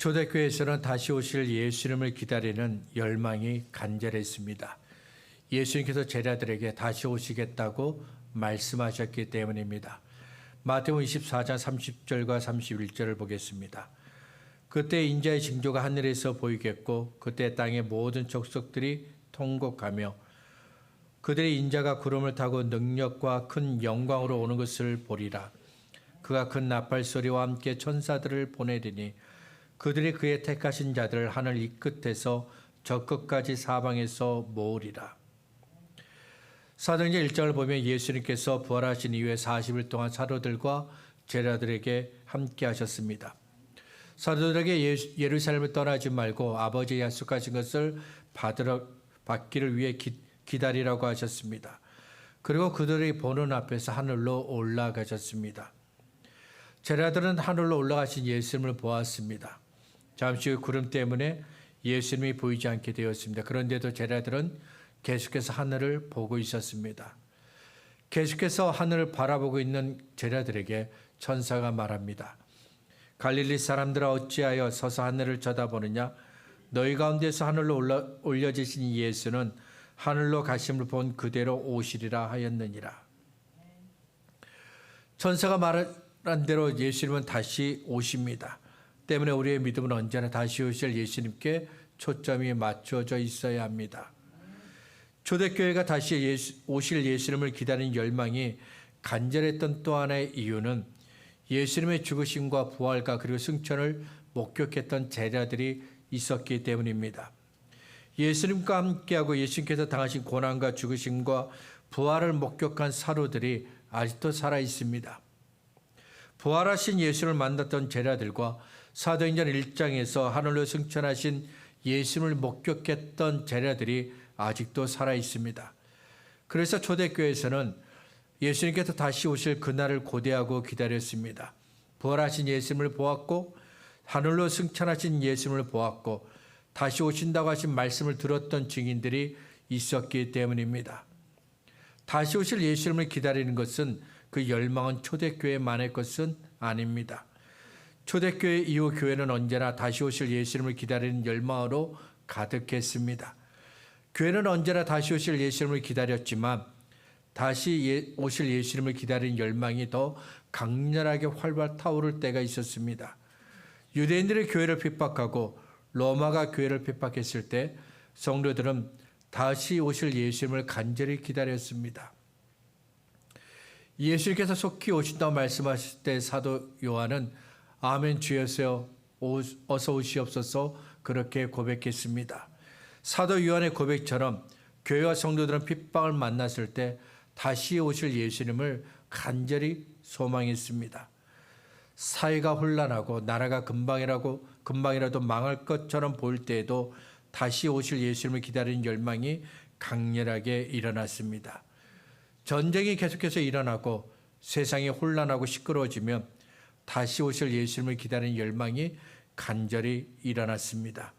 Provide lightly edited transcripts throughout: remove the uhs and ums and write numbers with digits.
초대교회에서는 다시 오실 예수님을 기다리는 열망이 간절했습니다. 예수님께서 제자들에게 다시 오시겠다고 말씀하셨기 때문입니다. 마태복음 24장 30절과 31절을 보겠습니다. 그때 인자의 징조가 하늘에서 보이겠고 그때 땅의 모든 족속들이 통곡하며 그들의 인자가 구름을 타고 능력과 큰 영광으로 오는 것을 보리라. 그가 큰 나팔 소리와 함께 천사들을 보내리니 그들이 그의 택하신 자들을 하늘 이 끝에서 저 끝까지 사방에서 모으리라. 사도행전 1장을 보면 예수님께서 부활하신 이후에 40일 동안 사도들과 제자들에게 함께 하셨습니다. 사도들에게 예루살렘을 떠나지 말고 아버지의 약속하신 것을 받기를 위해 기다리라고 하셨습니다. 그리고 그들이 보는 앞에서 하늘로 올라가셨습니다. 제자들은 하늘로 올라가신 예수님을 보았습니다. 잠시 후 구름 때문에 예수님이 보이지 않게 되었습니다. 그런데도 제자들은 계속해서 하늘을 보고 있었습니다. 계속해서 하늘을 바라보고 있는 제자들에게 천사가 말합니다. 갈릴리 사람들아 어찌하여 서서 하늘을 쳐다보느냐? 너희 가운데서 하늘로 올려지신 예수는 하늘로 가심을 본 그대로 오시리라 하였느니라. 천사가 말한 대로 예수님은 다시 오십니다. 때문에 우리의 믿음은 언제나 다시 오실 예수님께 초점이 맞춰져 있어야 합니다. 초대교회가 다시 오실 예수님을 기다리는 열망이 간절했던 또 하나의 이유는 예수님의 죽으심과 부활과 그리고 승천을 목격했던 제자들이 있었기 때문입니다. 예수님과 함께하고 예수님께서 당하신 고난과 죽으심과 부활을 목격한 사도들이 아직도 살아 있습니다. 부활하신 예수를 만났던 제자들과 사도행전 1장에서 하늘로 승천하신 예수님을 목격했던 제자들이 아직도 살아 있습니다. 그래서 초대교회에서는 예수님께서 다시 오실 그날을 고대하고 기다렸습니다. 부활하신 예수님을 보았고 하늘로 승천하신 예수님을 보았고 다시 오신다고 하신 말씀을 들었던 증인들이 있었기 때문입니다. 다시 오실 예수님을 기다리는 것은 그 열망은 초대교회만의 것은 아닙니다. 초대교회 이후 교회는 언제나 다시 오실 예수님을 기다리는 열망으로 가득했습니다. 교회는 언제나 다시 오실 예수님을 기다렸지만 다시 오실 예수님을 기다리는 열망이 더 강렬하게 활발 타오를 때가 있었습니다. 유대인들의 교회를 핍박하고 로마가 교회를 핍박했을 때 성도들은 다시 오실 예수님을 간절히 기다렸습니다. 예수님께서 속히 오신다고 말씀하실 때 사도 요한은 아멘 주여서 어서 오시옵소서 그렇게 고백했습니다. 사도 요한의 고백처럼 교회와 성도들은 핍박을 만났을 때 다시 오실 예수님을 간절히 소망했습니다. 사회가 혼란하고 나라가 금방이라도 망할 것처럼 보일 때에도 다시 오실 예수님을 기다리는 열망이 강렬하게 일어났습니다. 전쟁이 계속해서 일어나고 세상이 혼란하고 시끄러워지면 다시 오실 예수님을 기다리는 열망이 간절히 일어났습니다.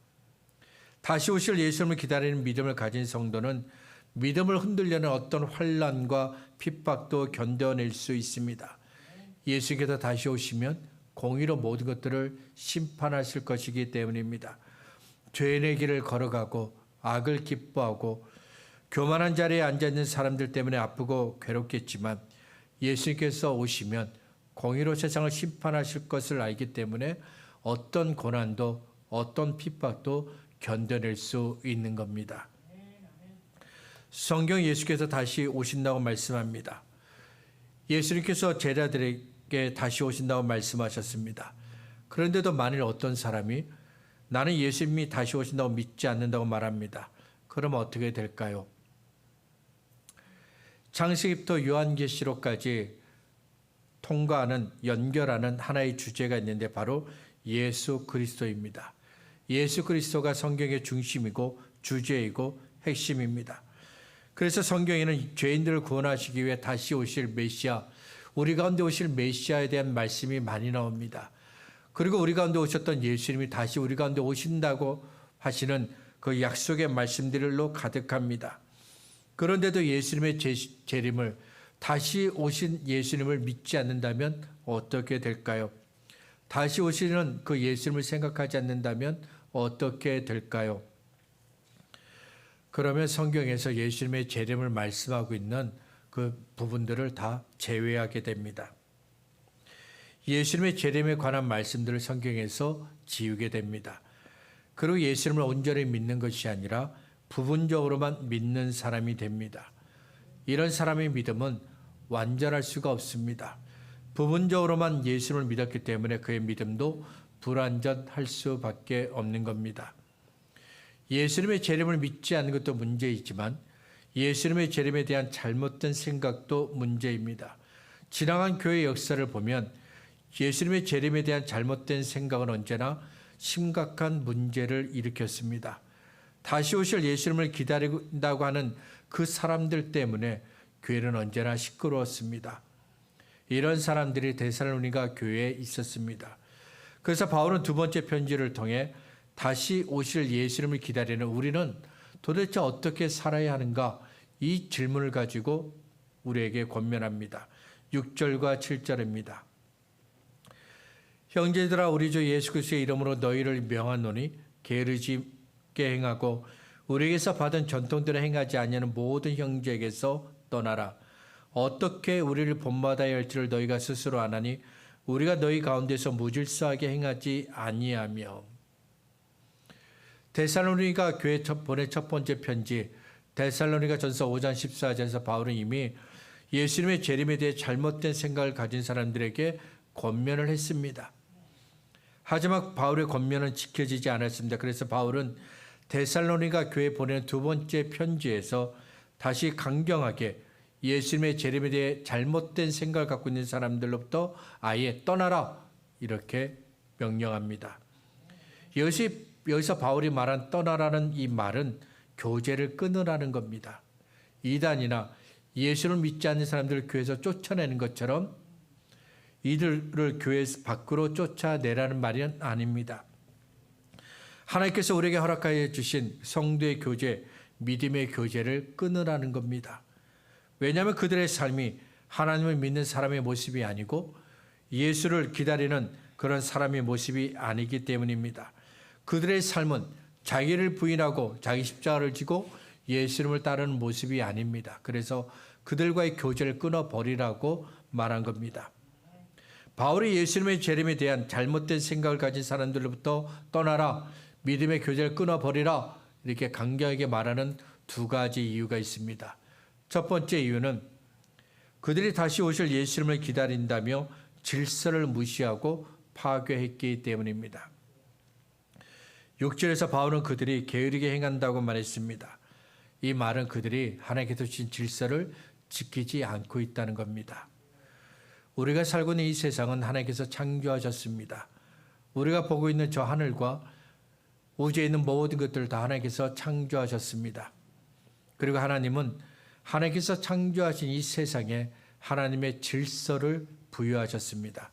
다시 오실 예수님을 기다리는 믿음을 가진 성도는 믿음을 흔들려는 어떤 환난과 핍박도 견뎌낼 수 있습니다. 예수께서 다시 오시면 공의로 모든 것들을 심판하실 것이기 때문입니다. 죄인의 길을 걸어가고 악을 기뻐하고 교만한 자리에 앉아있는 사람들 때문에 아프고 괴롭겠지만 예수님께서 오시면 공의로 세상을 심판하실 것을 알기 때문에 어떤 고난도 어떤 핍박도 견뎌낼 수 있는 겁니다. 성경 예수께서 다시 오신다고 말씀합니다. 예수님께서 제자들에게 다시 오신다고 말씀하셨습니다. 그런데도 만일 어떤 사람이 나는 예수님이 다시 오신다고 믿지 않는다고 말합니다. 그러면 어떻게 될까요? 창세기부터 요한계시록까지 연결하는 하나의 주제가 있는데 바로 예수 그리스도입니다. 예수 그리스도가 성경의 중심이고 주제이고 핵심입니다. 그래서 성경에는 죄인들을 구원하시기 위해 다시 오실 메시아, 우리 가운데 오실 메시아에 대한 말씀이 많이 나옵니다. 그리고 우리 가운데 오셨던 예수님이 다시 우리 가운데 오신다고 하시는 그 약속의 말씀들로 가득합니다. 그런데도 예수님의 재림을 다시 오신 예수님을 믿지 않는다면 어떻게 될까요? 다시 오시는 그 예수님을 생각하지 않는다면 어떻게 될까요? 그러면 성경에서 예수님의 재림을 말씀하고 있는 그 부분들을 다 제외하게 됩니다. 예수님의 재림에 관한 말씀들을 성경에서 지우게 됩니다. 그리고 예수님을 온전히 믿는 것이 아니라 부분적으로만 믿는 사람이 됩니다. 이런 사람의 믿음은 완전할 수가 없습니다. 부분적으로만 예수님을 믿었기 때문에 그의 믿음도 불완전할 수밖에 없는 겁니다. 예수님의 재림을 믿지 않는 것도 문제이지만 예수님의 재림에 대한 잘못된 생각도 문제입니다. 지나간 교회 역사를 보면 예수님의 재림에 대한 잘못된 생각은 언제나 심각한 문제를 일으켰습니다. 다시 오실 예수님을 기다린다고 하는 그 사람들 때문에 교회는 언제나 시끄러웠습니다. 이런 사람들이 데살로니가 교회에 있었습니다. 그래서 바울은 두 번째 편지를 통해 다시 오실 예수님을 기다리는 우리는 도대체 어떻게 살아야 하는가, 이 질문을 가지고 우리에게 권면합니다. 6절과 7절입니다. 형제들아, 우리 주 예수 그리스도의 이름으로 너희를 명하노니 게으르지 않게 행하고 우리에게서 받은 전통대로 행하지 아니하는 모든 형제에게서 떠나라. 어떻게 우리를 본받아야 할지를 너희가 스스로 아나니 우리가 너희 가운데서 무질서하게 행하지 아니하며. 데살로니가 교회 보낸 첫 번째 편지 데살로니가 전서 5장 14절에서 바울은 이미 예수님의 재림에 대해 잘못된 생각을 가진 사람들에게 권면을 했습니다. 하지만 바울의 권면은 지켜지지 않았습니다. 그래서 바울은 데살로니가 교회에 보낸 두 번째 편지에서 다시 강경하게 예수님의 재림에 대해 잘못된 생각을 갖고 있는 사람들로부터 아예 떠나라, 이렇게 명령합니다. 여기서 바울이 말한 떠나라는 이 말은 교제를 끊으라는 겁니다. 이단이나 예수를 믿지 않는 사람들을 교회에서 쫓아내는 것처럼 이들을 교회 밖으로 쫓아내라는 말이 아닙니다. 하나님께서 우리에게 허락하여 주신 성도의 교제, 믿음의 교제를 끊으라는 겁니다. 왜냐하면 그들의 삶이 하나님을 믿는 사람의 모습이 아니고 예수를 기다리는 그런 사람의 모습이 아니기 때문입니다. 그들의 삶은 자기를 부인하고 자기 십자가를 지고 예수님을 따르는 모습이 아닙니다. 그래서 그들과의 교제를 끊어버리라고 말한 겁니다. 바울이 예수님의 재림에 대한 잘못된 생각을 가진 사람들로부터 떠나라, 믿음의 교제를 끊어버리라, 이렇게 강경하게 말하는 두 가지 이유가 있습니다. 첫 번째 이유는 그들이 다시 오실 예수님을 기다린다며 질서를 무시하고 파괴했기 때문입니다. 6절에서 바울은 그들이 게으르게 행한다고 말했습니다. 이 말은 그들이 하나님께서 주신 질서를 지키지 않고 있다는 겁니다. 우리가 살고 있는 이 세상은 하나님께서 창조하셨습니다. 우리가 보고 있는 저 하늘과 우주에 있는 모든 것들을 다 하나님께서 창조하셨습니다. 그리고 하나님은 하나님께서 창조하신 이 세상에 하나님의 질서를 부여하셨습니다.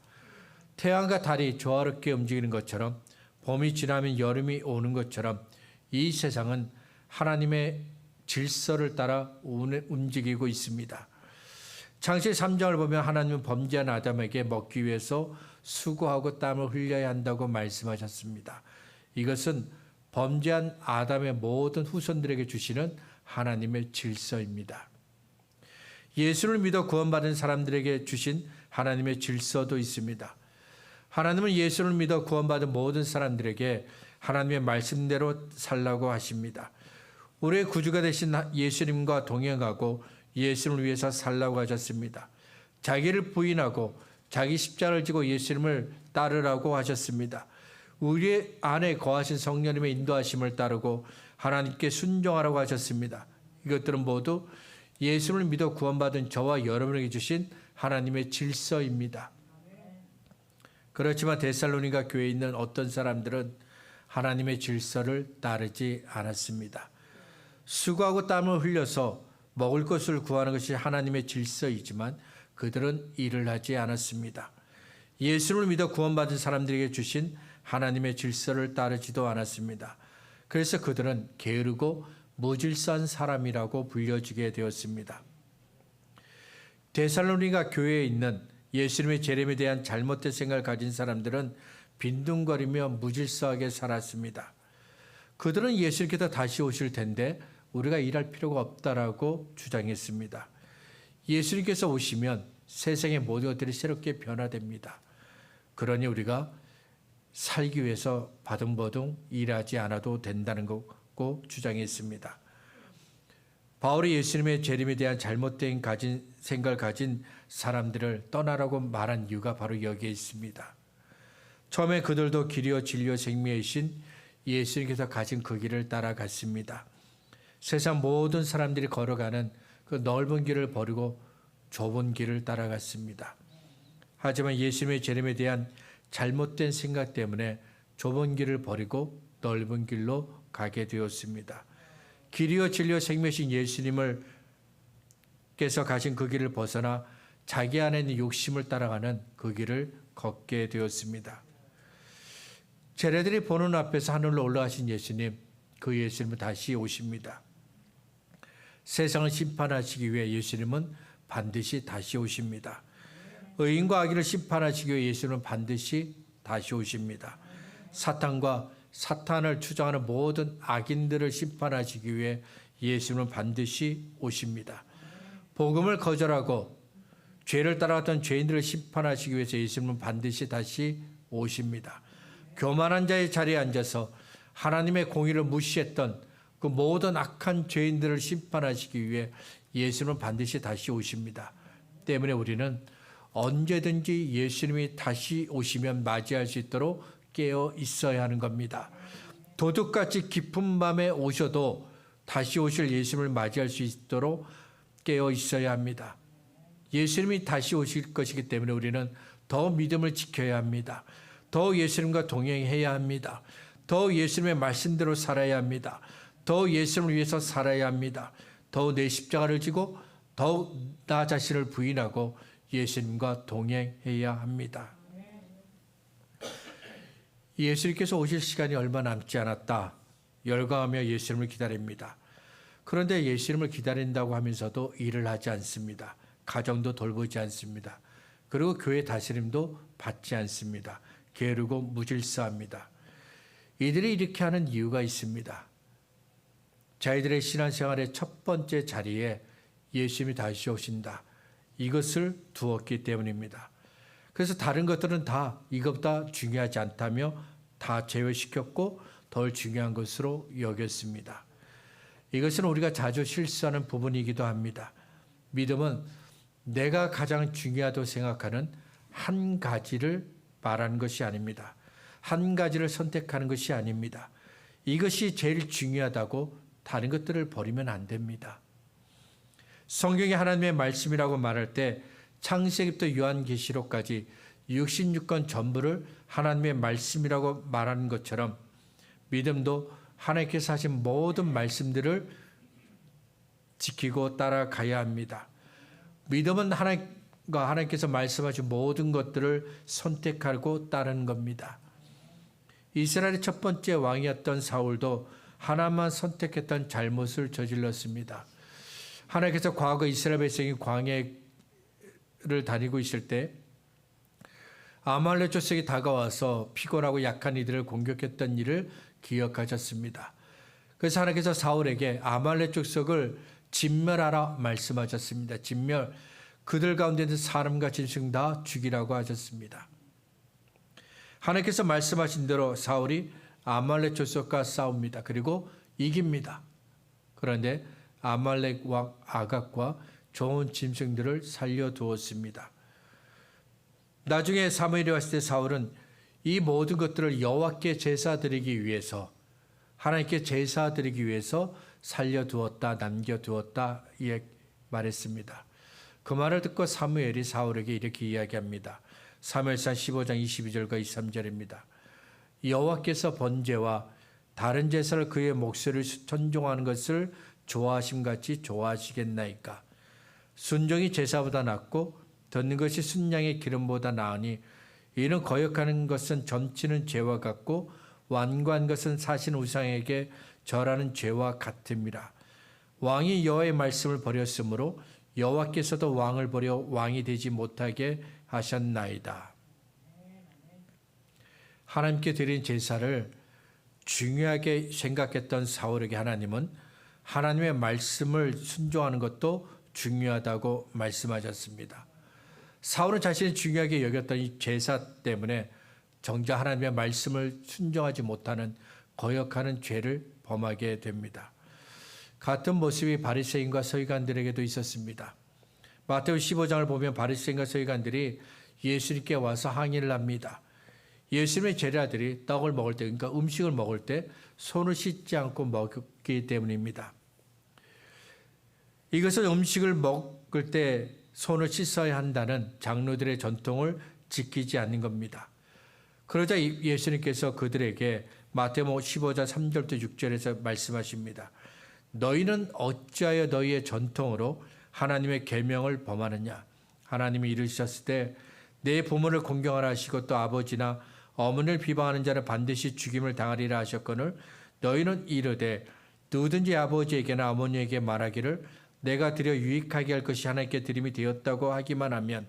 태양과 달이 조화롭게 움직이는 것처럼, 봄이 지나면 여름이 오는 것처럼 이 세상은 하나님의 질서를 따라 움직이고 있습니다. 창세기 3장을 보면 하나님은 범죄한 아담에게 먹기 위해서 수고하고 땀을 흘려야 한다고 말씀하셨습니다. 이것은 범죄한 아담의 모든 후손들에게 주시는 하나님의 질서입니다. 예수를 믿어 구원받은 사람들에게 주신 하나님의 질서도 있습니다. 하나님은 예수를 믿어 구원받은 모든 사람들에게 하나님의 말씀대로 살라고 하십니다. 우리의 구주가 되신 예수님과 동행하고 예수님을 위해서 살라고 하셨습니다. 자기를 부인하고 자기 십자가를 지고 예수님을 따르라고 하셨습니다. 우리 안에 거하신 성령님의 인도하심을 따르고 하나님께 순종하라고 하셨습니다. 이것들은 모두 예수를 믿어 구원받은 저와 여러분에게 주신 하나님의 질서입니다. 그렇지만 데살로니가 교회에 있는 어떤 사람들은 하나님의 질서를 따르지 않았습니다. 수고하고 땀을 흘려서 먹을 것을 구하는 것이 하나님의 질서이지만 그들은 일을 하지 않았습니다. 예수를 믿어 구원받은 사람들에게 주신 하나님의 질서를 따르지도 않았습니다. 그래서 그들은 게으르고 무질서한 사람이라고 불려지게 되었습니다. 데살로니가 교회에 있는 예수님의 재림에 대한 잘못된 생각을 가진 사람들은 빈둥거리며 무질서하게 살았습니다. 그들은 예수님께서 다시 오실 텐데 우리가 일할 필요가 없다라고 주장했습니다. 예수님께서 오시면 세상의 모든 것들이 새롭게 변화됩니다. 그러니 우리가 살기 위해서 바둥바둥 일하지 않아도 된다는 거고 주장했습니다. 바울이 예수님의 재림에 대한 잘못된 생각을 가진 사람들을 떠나라고 말한 이유가 바로 여기에 있습니다. 처음에 그들도 길이요 진리요 생명이신 예수님께서 가신 그 길을 따라갔습니다. 세상 모든 사람들이 걸어가는 그 넓은 길을 버리고 좁은 길을 따라갔습니다. 하지만 예수님의 재림에 대한 잘못된 생각 때문에 좁은 길을 버리고 넓은 길로 가게 되었습니다. 길이요 진리요 생명이신 예수님께서 가신 그 길을 벗어나 자기 안에 있는 욕심을 따라가는 그 길을 걷게 되었습니다. 제자들이 보는 앞에서 하늘로 올라가신 예수님, 그 예수님은 다시 오십니다. 세상을 심판하시기 위해 예수님은 반드시 다시 오십니다. 의인과 악인을 심판하시기 위해 예수님은 반드시 다시 오십니다. 사탄과 사탄을 추종하는 모든 악인들을 심판하시기 위해 예수님은 반드시 오십니다. 복음을 거절하고 죄를 따라갔던 죄인들을 심판하시기 위해서 예수님은 반드시 다시 오십니다. 교만한 자의 자리에 앉아서 하나님의 공의를 무시했던 그 모든 악한 죄인들을 심판하시기 위해 예수님은 반드시 다시 오십니다. 때문에 우리는 언제든지 예수님이 다시 오시면 맞이할 수 있도록 깨어 있어야 하는 겁니다. 도둑같이 깊은 밤에 오셔도 다시 오실 예수님을 맞이할 수 있도록 깨어 있어야 합니다. 예수님이 다시 오실 것이기 때문에 우리는 더 믿음을 지켜야 합니다. 더 예수님과 동행해야 합니다. 더 예수님의 말씀대로 살아야 합니다. 더 예수님을 위해서 살아야 합니다. 더 내 십자가를 지고 더욱 나 자신을 부인하고 예수님과 동행해야 합니다. 예수님께서 오실 시간이 얼마 남지 않았다. 열광하며 예수님을 기다립니다. 그런데 예수님을 기다린다고 하면서도 일을 하지 않습니다. 가정도 돌보지 않습니다. 그리고 교회 다스림도 받지 않습니다. 게으르고 무질서합니다. 이들이 이렇게 하는 이유가 있습니다. 자기들의 신앙생활의 첫 번째 자리에 예수님이 다시 오신다. 이것을 두었기 때문입니다. 그래서 다른 것들은 다 이것보다 중요하지 않다며 다 제외시켰고 덜 중요한 것으로 여겼습니다. 이것은 우리가 자주 실수하는 부분이기도 합니다. 믿음은 내가 가장 중요하다고 생각하는 한 가지를 말하는 것이 아닙니다. 한 가지를 선택하는 것이 아닙니다. 이것이 제일 중요하다고 다른 것들을 버리면 안 됩니다. 성경이 하나님의 말씀이라고 말할 때 창세기부터 요한계시록까지 66권 전부를 하나님의 말씀이라고 말하는 것처럼 믿음도 하나님께서 하신 모든 말씀들을 지키고 따라가야 합니다. 믿음은 하나님께서 말씀하신 모든 것들을 선택하고 따르는 겁니다. 이스라엘의 첫 번째 왕이었던 사울도 하나만 선택했던 잘못을 저질렀습니다. 하나님께서 과거 이스라엘 백성이 광야를 다니고 있을 때 아말렉 족속이 다가와서 피곤하고 약한 이들을 공격했던 일을 기억하셨습니다. 그래서 하나님께서 사울에게 아말렉 족속을 진멸하라 말씀하셨습니다. 진멸, 그들 가운데 있는 사람과 짐승 다 죽이라고 하셨습니다. 하나님께서 말씀하신 대로 사울이 아말렉 족속과 싸웁니다. 그리고 이깁니다. 그런데 아말렉 왕 아각과 좋은 짐승들을 살려두었습니다. 나중에 사무엘이 왔을 때 사울은 이 모든 것들을 여호와께 제사드리기 위해서, 하나님께 제사드리기 위해서 살려두었다, 남겨두었다 말했습니다. 그 말을 듣고 사무엘이 사울에게 이렇게 이야기합니다. 사무엘상 15장 22절과 23절입니다. 여호와께서 번제와 다른 제사를 그의 목소리를 천종하는 것을 좋아하심같이 좋아하시겠나이까. 순종이 제사보다 낫고 듣는 것이 순양의 기름보다 나으니 이는 거역하는 것은 점치는 죄와 같고 완고한 것은 사신 우상에게 절하는 죄와 같음이라. 왕이 여호와의 말씀을 버렸으므로 여호와께서도 왕을 버려 왕이 되지 못하게 하셨나이다. 하나님께 드린 제사를 중요하게 생각했던 사울에게 하나님은 하나님의 말씀을 순종하는 것도 중요하다고 말씀하셨습니다. 사울은 자신이 중요하게 여겼던 이 제사 때문에 정작 하나님의 말씀을 순종하지 못하는 거역하는 죄를 범하게 됩니다. 같은 모습이 바리새인과 서기관들에게도 있었습니다. 마태오 15장을 보면 바리새인과 서기관들이 예수님께 와서 항의를 합니다. 예수님의 제자들이 떡을 먹을 때, 그러니까 음식을 먹을 때 손을 씻지 않고 먹기 때문입니다. 이것은 음식을 먹을 때 손을 씻어야 한다는 장로들의 전통을 지키지 않는 겁니다. 그러자 예수님께서 그들에게 마태복음 15장 3절부터 6절에서 말씀하십니다. 너희는 어찌하여 너희의 전통으로 하나님의 계명을 범하느냐. 하나님이 이르셨을 때 내 부모를 공경하라 하시고 또 아버지나 어머니를 비방하는 자는 반드시 죽임을 당하리라 하셨거늘 너희는 이르되 누구든지 아버지에게나 어머니에게 말하기를 내가 드려 유익하게 할 것이 하나님께 드림이 되었다고 하기만 하면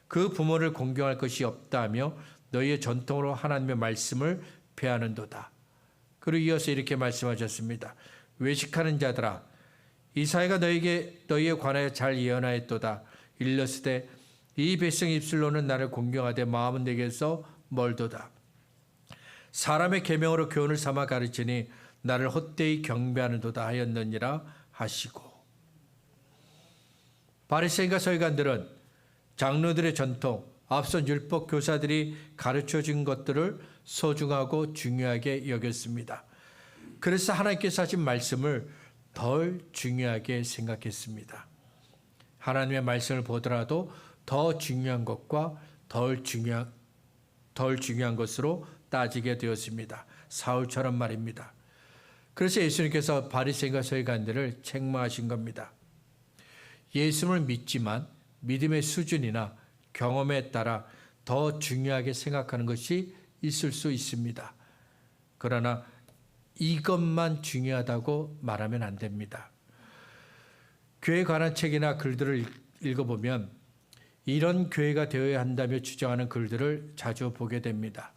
그 부모를 공경할 것이 없다 하며 너희의 전통으로 하나님의 말씀을 폐하는도다. 그리고 이어서 이렇게 말씀하셨습니다. 외식하는 자들아 이사야가 너희에 관하여 잘 예언하였도다. 일렀으되 이 백성 입술로는 나를 공경하되 마음은 내게서 멀도다. 사람의 계명으로 교훈을 삼아 가르치니 나를 헛되이 경배하는도다 하였느니라 하시고. 바리새인과 서기관들은 장로들의 전통, 앞선 율법 교사들이 가르쳐준 것들을 소중하고 중요하게 여겼습니다. 그래서 하나님께서 하신 말씀을 덜 중요하게 생각했습니다. 하나님의 말씀을 보더라도 더 중요한 것과 덜 중요한 것으로 따지게 되었습니다. 사울처럼 말입니다. 그래서 예수님께서 바리새인과 서기관들을 책망하신 겁니다. 예수를 믿지만 믿음의 수준이나 경험에 따라 더 중요하게 생각하는 것이 있을 수 있습니다. 그러나 이것만 중요하다고 말하면 안 됩니다. 교회에 관한 책이나 글들을 읽어보면 이런 교회가 되어야 한다며 주장하는 글들을 자주 보게 됩니다.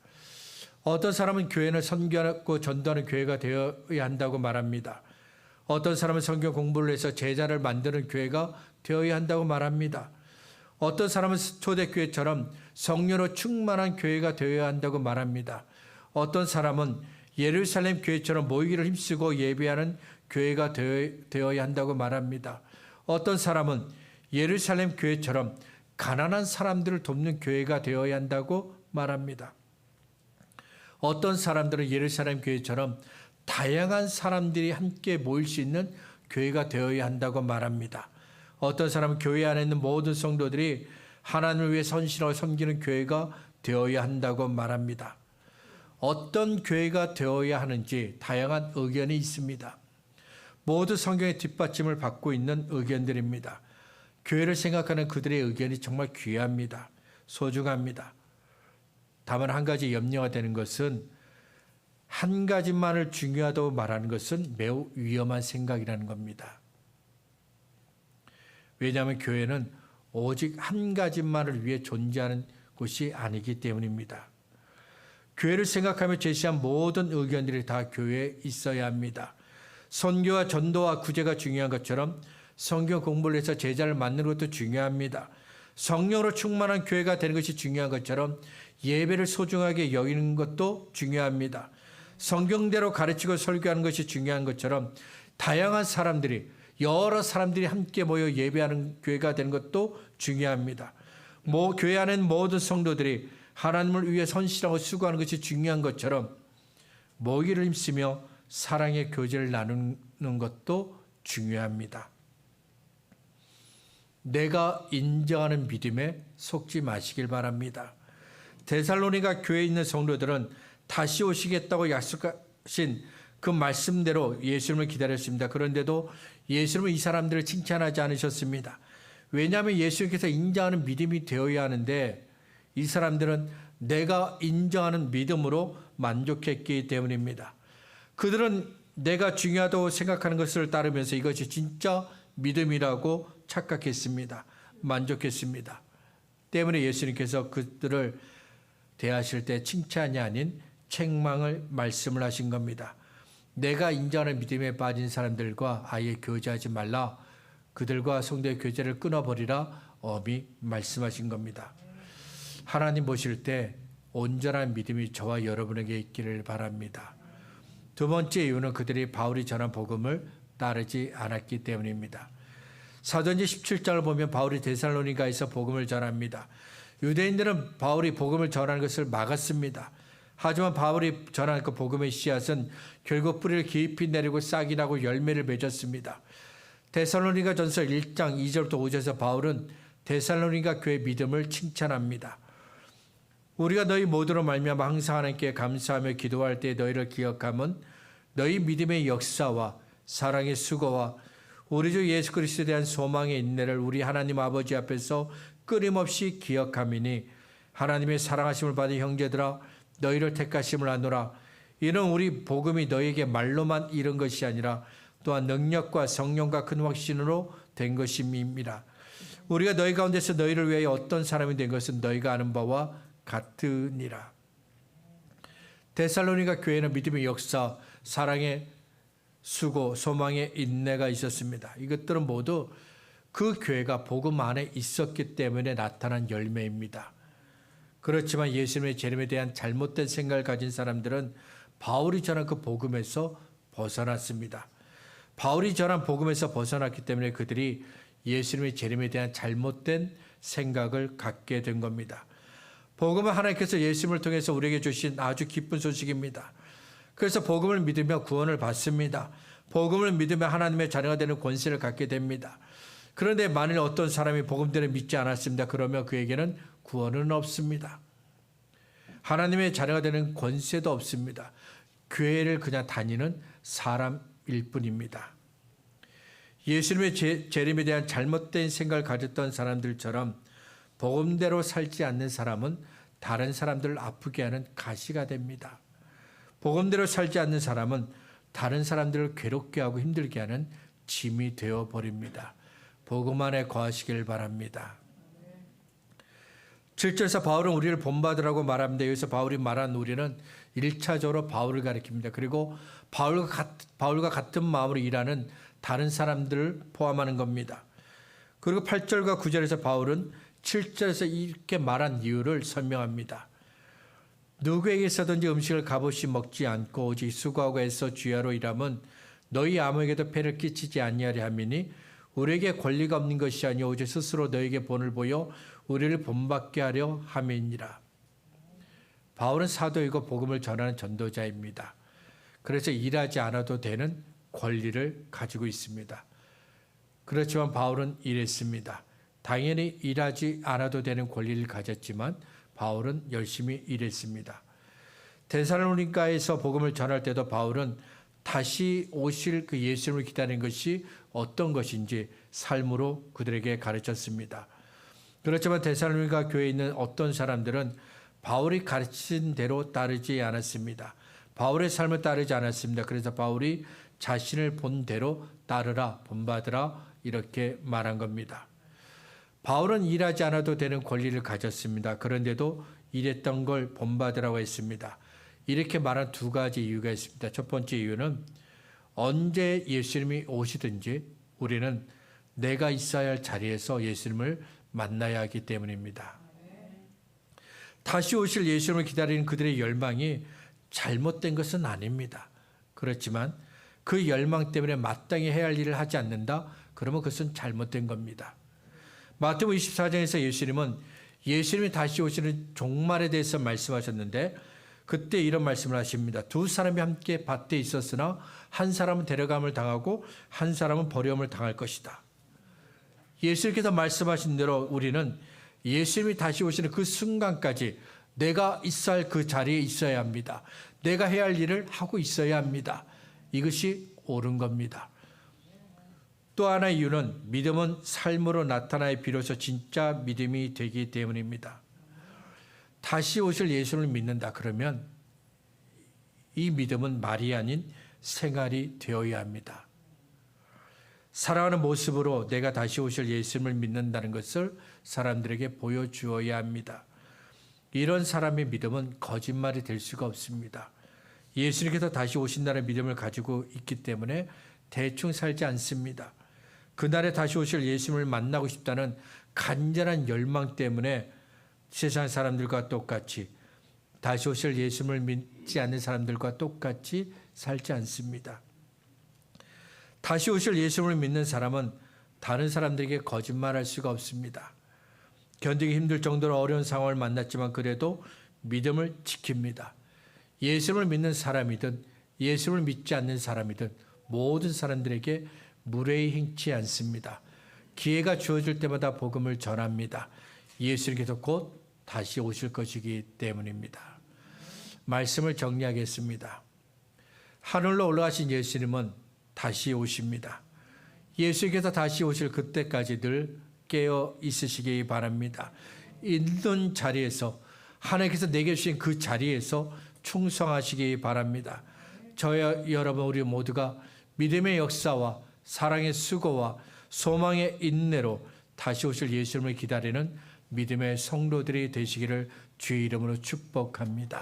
어떤 사람은 교회는 선교하고 전도하는 교회가 되어야 한다고 말합니다. 어떤 사람은 성경 공부를 해서 제자를 만드는 교회가 되어야 한다고 말합니다. 어떤 사람은 초대교회처럼 성령으로 충만한 교회가 되어야 한다고 말합니다. 어떤 사람은 예루살렘 교회처럼 모이기를 힘쓰고 예배하는 교회가 되어야 한다고 말합니다. 어떤 사람은 예루살렘 교회처럼 가난한 사람들을 돕는 교회가 되어야 한다고 말합니다. 어떤 사람들은 예루살렘 교회처럼 다양한 사람들이 함께 모일 수 있는 교회가 되어야 한다고 말합니다. 어떤 사람은 교회 안에 있는 모든 성도들이 하나님을 위해 헌신하고 섬기는 교회가 되어야 한다고 말합니다. 어떤 교회가 되어야 하는지 다양한 의견이 있습니다. 모두 성경의 뒷받침을 받고 있는 의견들입니다. 교회를 생각하는 그들의 의견이 정말 귀합니다. 소중합니다. 다만 한 가지 염려가 되는 것은 한 가지만을 중요하다고 말하는 것은 매우 위험한 생각이라는 겁니다. 왜냐하면 교회는 오직 한 가지만을 위해 존재하는 곳이 아니기 때문입니다. 교회를 생각하며 제시한 모든 의견들이 다 교회에 있어야 합니다. 선교와 전도와 구제가 중요한 것처럼 성경 공부를 해서 제자를 만드는 것도 중요합니다. 성령으로 충만한 교회가 되는 것이 중요한 것처럼 예배를 소중하게 여기는 것도 중요합니다. 성경대로 가르치고 설교하는 것이 중요한 것처럼 다양한 사람들이 여러 사람들이 함께 모여 예배하는 교회가 되는 것도 중요합니다. 교회 안에는 모든 성도들이 하나님을 위해 헌신하고 수고하는 것이 중요한 것처럼 모이기를 힘쓰며 사랑의 교제를 나누는 것도 중요합니다. 내가 인정하는 믿음에 속지 마시길 바랍니다. 데살로니가 교회에 있는 성도들은 다시 오시겠다고 약속하신 그 말씀대로 예수님을 기다렸습니다. 그런데도 예수님은 이 사람들을 칭찬하지 않으셨습니다. 왜냐하면 예수님께서 인정하는 믿음이 되어야 하는데 이 사람들은 내가 인정하는 믿음으로 만족했기 때문입니다. 그들은 내가 중요하다고 생각하는 것을 따르면서 이것이 진짜 믿음이라고 착각했습니다. 만족했습니다. 때문에 예수님께서 그들을 대하실 때 칭찬이 아닌 책망을 말씀을 하신 겁니다. 내가 인정하는 믿음에 빠진 사람들과 아예 교제하지 말라. 그들과 성도의 교제를 끊어버리라. 엄히 말씀하신 겁니다. 하나님 보실 때 온전한 믿음이 저와 여러분에게 있기를 바랍니다. 두 번째 이유는 그들이 바울이 전한 복음을 따르지 않았기 때문입니다. 사도행전 17장을 보면 바울이 데살로니가에서 복음을 전합니다. 유대인들은 바울이 복음을 전하는 것을 막았습니다. 하지만 바울이 전한 그 복음의 씨앗은 결국 뿌리를 깊이 내리고 싹이 나고 열매를 맺었습니다. 데살로니가 전서 1장 2절부터 5절에서 바울은 데살로니가 교회 믿음을 칭찬합니다. 우리가 너희 모두로 말미암아 항상 하나님께 감사하며 기도할 때 너희를 기억함은 너희 믿음의 역사와 사랑의 수고와 우리 주 예수 그리스도에 대한 소망의 인내를 우리 하나님 아버지 앞에서 끊임없이 기억함이니 하나님의 사랑하심을 받은 형제들아 너희를 택하심을 아노라. 이는 우리 복음이 너희에게 말로만 이른 것이 아니라 또한 능력과 성령과 큰 확신으로 된 것임이니라. 우리가 너희 가운데서 너희를 위하여 어떤 사람이 된 것은 너희가 아는 바와 같으니라. 데살로니가 교회는 믿음의 역사, 사랑의 수고, 소망의 인내가 있었습니다. 이것들은 모두 그 교회가 복음 안에 있었기 때문에 나타난 열매입니다. 그렇지만 예수님의 재림에 대한 잘못된 생각을 가진 사람들은 바울이 전한 그 복음에서 벗어났습니다. 바울이 전한 복음에서 벗어났기 때문에 그들이 예수님의 재림에 대한 잘못된 생각을 갖게 된 겁니다. 복음은 하나님께서 예수님을 통해서 우리에게 주신 아주 기쁜 소식입니다. 그래서 복음을 믿으며 구원을 받습니다. 복음을 믿으며 하나님의 자녀가 되는 권세를 갖게 됩니다. 그런데 만일 어떤 사람이 복음대로 믿지 않았습니다. 그러면 그에게는 구원은 없습니다. 하나님의 자녀가 되는 권세도 없습니다. 교회를 그냥 다니는 사람일 뿐입니다. 예수님의 재림에 대한 잘못된 생각을 가졌던 사람들처럼 복음대로 살지 않는 사람은 다른 사람들을 아프게 하는 가시가 됩니다. 복음대로 살지 않는 사람은 다른 사람들을 괴롭게 하고 힘들게 하는 짐이 되어버립니다. 복음 안에 거하시길 바랍니다. 7절에서 바울은 우리를 본받으라고 말합니다. 여기서 바울이 말한 우리는 1차적으로 바울을 가리킵니다. 그리고 바울과 같은 마음으로 일하는 다른 사람들을 포함하는 겁니다. 그리고 8절과 9절에서 바울은 7절에서 이렇게 말한 이유를 설명합니다. 누구에게서든지 음식을 값없이 먹지 않고 오직 수고하고 애써 주야로 일함은 너희 아무에게도 폐를 끼치지 아니하려 함이니 우리에게 권리가 없는 것이 아니오 오직 스스로 너에게 본을 보여 우리를 본받게 하려 함이니라. 바울은 사도이고 복음을 전하는 전도자입니다. 그래서 일하지 않아도 되는 권리를 가지고 있습니다. 그렇지만 바울은 이랬습니다. 당연히 일하지 않아도 되는 권리를 가졌지만 바울은 열심히 일했습니다. 데살로니가에서 복음을 전할 때도 바울은 다시 오실 그 예수님을 기다리는 것이 어떤 것인지 삶으로 그들에게 가르쳤습니다. 그렇지만 데살로니가 교회에 있는 어떤 사람들은 바울이 가르친 대로 따르지 않았습니다. 바울의 삶을 따르지 않았습니다. 그래서 바울이 자신을 본 대로 따르라, 본받으라 이렇게 말한 겁니다. 바울은 일하지 않아도 되는 권리를 가졌습니다. 그런데도 일했던 걸 본받으라고 했습니다. 이렇게 말한 두 가지 이유가 있습니다. 첫 번째 이유는 언제 예수님이 오시든지 우리는 내가 있어야 할 자리에서 예수님을 만나야 하기 때문입니다. 다시 오실 예수님을 기다리는 그들의 열망이 잘못된 것은 아닙니다. 그렇지만 그 열망 때문에 마땅히 해야 할 일을 하지 않는다? 그러면 그것은 잘못된 겁니다. 마태복음 24장에서 예수님이 다시 오시는 종말에 대해서 말씀하셨는데 그때 이런 말씀을 하십니다. 두 사람이 함께 밭에 있었으나 한 사람은 데려감을 당하고 한 사람은 버림을 당할 것이다. 예수님께서 말씀하신 대로 우리는 예수님이 다시 오시는 그 순간까지 내가 있어야 할 그 자리에 있어야 합니다. 내가 해야 할 일을 하고 있어야 합니다. 이것이 옳은 겁니다. 또 하나의 이유는 믿음은 삶으로 나타나야 비로소 진짜 믿음이 되기 때문입니다. 다시 오실 예수를 믿는다 그러면 이 믿음은 말이 아닌 생활이 되어야 합니다. 살아가는 모습으로 내가 다시 오실 예수님을 믿는다는 것을 사람들에게 보여주어야 합니다. 이런 사람의 믿음은 거짓말이 될 수가 없습니다. 예수님께서 다시 오신다는 믿음을 가지고 있기 때문에 대충 살지 않습니다. 그날에 다시 오실 예수님을 만나고 싶다는 간절한 열망 때문에 세상 사람들과 똑같이, 다시 오실 예수님을 믿지 않는 사람들과 똑같이 살지 않습니다. 다시 오실 예수님을 믿는 사람은 다른 사람들에게 거짓말할 수가 없습니다. 견디기 힘들 정도로 어려운 상황을 만났지만 그래도 믿음을 지킵니다. 예수님을 믿는 사람이든 예수님을 믿지 않는 사람이든 모든 사람들에게 무례히 행치 않습니다. 기회가 주어질 때마다 복음을 전합니다. 예수님께서 곧 다시 오실 것이기 때문입니다. 말씀을 정리하겠습니다. 하늘로 올라가신 예수님은 다시 오십니다. 예수님께서 다시 오실 그때까지 늘 깨어 있으시기 바랍니다. 있는 자리에서, 하나님께서 내게 주신 그 자리에서 충성하시기 바랍니다. 저와 여러분 우리 모두가 믿음의 역사와 사랑의 수고와 소망의 인내로 다시 오실 예수님을 기다리는 믿음의 성도들이 되시기를 주의 이름으로 축복합니다.